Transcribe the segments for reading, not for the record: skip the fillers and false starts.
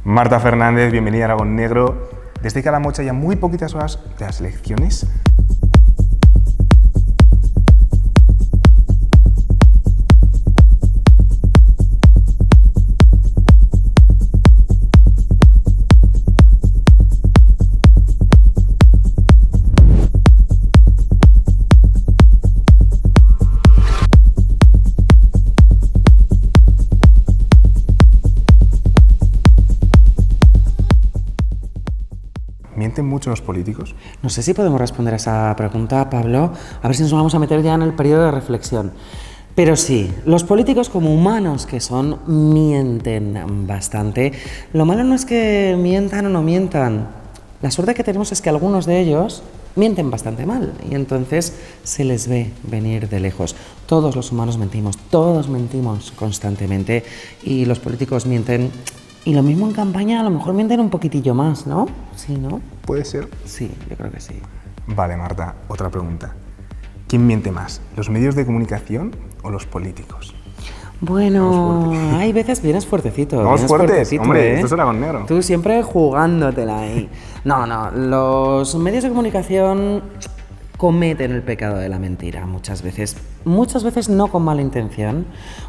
Marta Fernández, bienvenida a Aragón Negro. Desde Calamocha, ya muy poquitas horas de las elecciones. ¿Mienten mucho los políticos? No sé si podemos responder a esa pregunta, Pablo. A ver si nos vamos a meter ya en el periodo de reflexión. Pero sí, los políticos como humanos que son, mienten bastante. Lo malo no es que mientan o no mientan. La suerte que tenemos es que algunos de ellos mienten bastante mal y entonces se les ve venir de lejos. Todos los humanos mentimos, todos mentimos constantemente y los políticos mienten. Y lo mismo en campaña, a lo mejor mienten un poquitillo más, ¿no? Sí, ¿no? ¿Puede ser? Sí, yo creo que sí. Vale, Marta, otra pregunta. ¿Quién miente más, los medios de comunicación o los políticos? Bueno, hay veces vienes fuertecito. Vamos fuertes, hombre, ¿eh? esto es Aragón Negro. Tú siempre jugándotela ahí. No, los medios de comunicación cometen el pecado de la mentira muchas veces no con mala intención,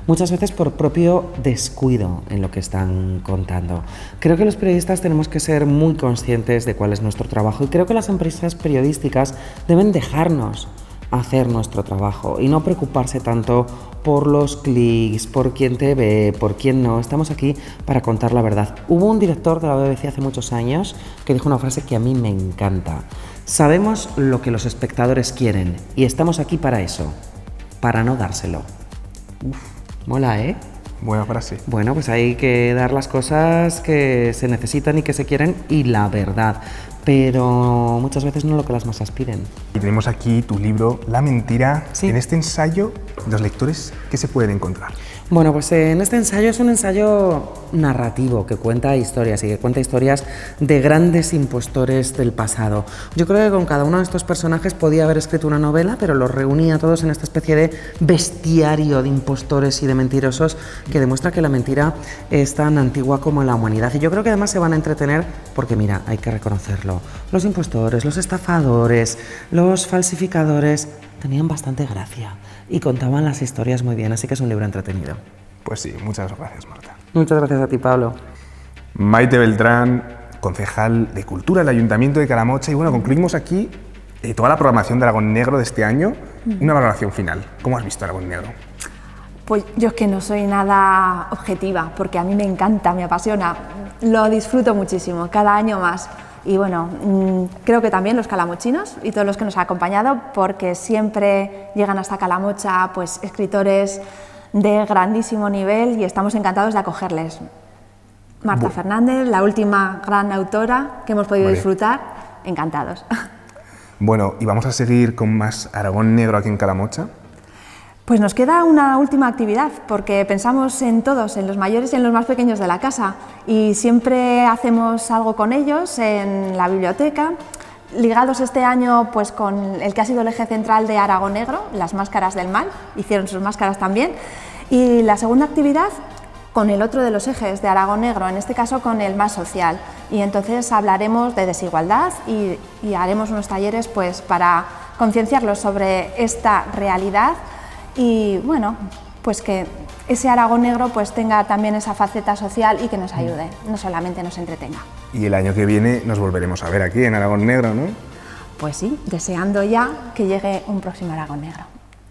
muchas veces por propio descuido en lo que están contando. Creo que los periodistas tenemos que ser muy conscientes de cuál es nuestro trabajo y creo que las empresas periodísticas deben dejarnos hacer nuestro trabajo y no preocuparse tanto por los clics, por quién te ve, por quién no. Estamos aquí para contar la verdad. Hubo un director de la BBC hace muchos años que dijo una frase que a mí me encanta. Sabemos lo que los espectadores quieren y estamos aquí para eso, para no dárselo. Uf, mola, ¿eh? Buena frase. Bueno, pues hay que dar las cosas que se necesitan y que se quieren y la verdad, pero muchas veces no lo que las masas piden. Y tenemos aquí tu libro, La mentira. Sí. En este ensayo, los lectores, ¿qué se pueden encontrar? Bueno, pues en este ensayo es un ensayo narrativo que cuenta historias y que cuenta historias de grandes impostores del pasado. Yo creo que con cada uno de estos personajes podía haber escrito una novela, pero los reunía a todos en esta especie de bestiario de impostores y de mentirosos que demuestra que la mentira es tan antigua como la humanidad. Y yo creo que además se van a entretener porque, mira, hay que reconocerlo, los impostores, los estafadores, los falsificadores tenían bastante gracia y contaban las historias muy bien, así que es un libro entretenido. Pues sí, muchas gracias, Marta. Muchas gracias a ti, Pablo. Maite Beltrán, concejal de Cultura del Ayuntamiento de Calamocha. Y bueno, concluimos aquí toda la programación de Aragón Negro de este año. Una valoración final. ¿Cómo has visto Aragón Negro? Pues yo es que no soy nada objetiva, porque a mí me encanta, me apasiona, lo disfruto muchísimo, cada año más. Y bueno, creo que también los calamochinos y todos los que nos han acompañado, porque siempre llegan hasta Calamocha pues escritores de grandísimo nivel y estamos encantados de acogerles. Marta Fernández, la última gran autora que hemos podido disfrutar, encantados. Bueno, ¿y vamos a seguir con más Aragón Negro aquí en Calamocha? Pues nos queda una última actividad, porque pensamos en todos, en los mayores y en los más pequeños de la casa, y siempre hacemos algo con ellos en la biblioteca, ligados este año pues con el que ha sido el eje central de Aragón Negro, las máscaras del mal, hicieron sus máscaras también, y la segunda actividad con el otro de los ejes de Aragón Negro, en este caso con el más social, y entonces hablaremos de desigualdad y haremos unos talleres pues para concienciarlos sobre esta realidad. Y bueno, pues que ese Aragón Negro pues tenga también esa faceta social y que nos ayude, no solamente nos entretenga. Y el año que viene nos volveremos a ver aquí en Aragón Negro, ¿no? Pues sí, deseando ya que llegue un próximo Aragón Negro.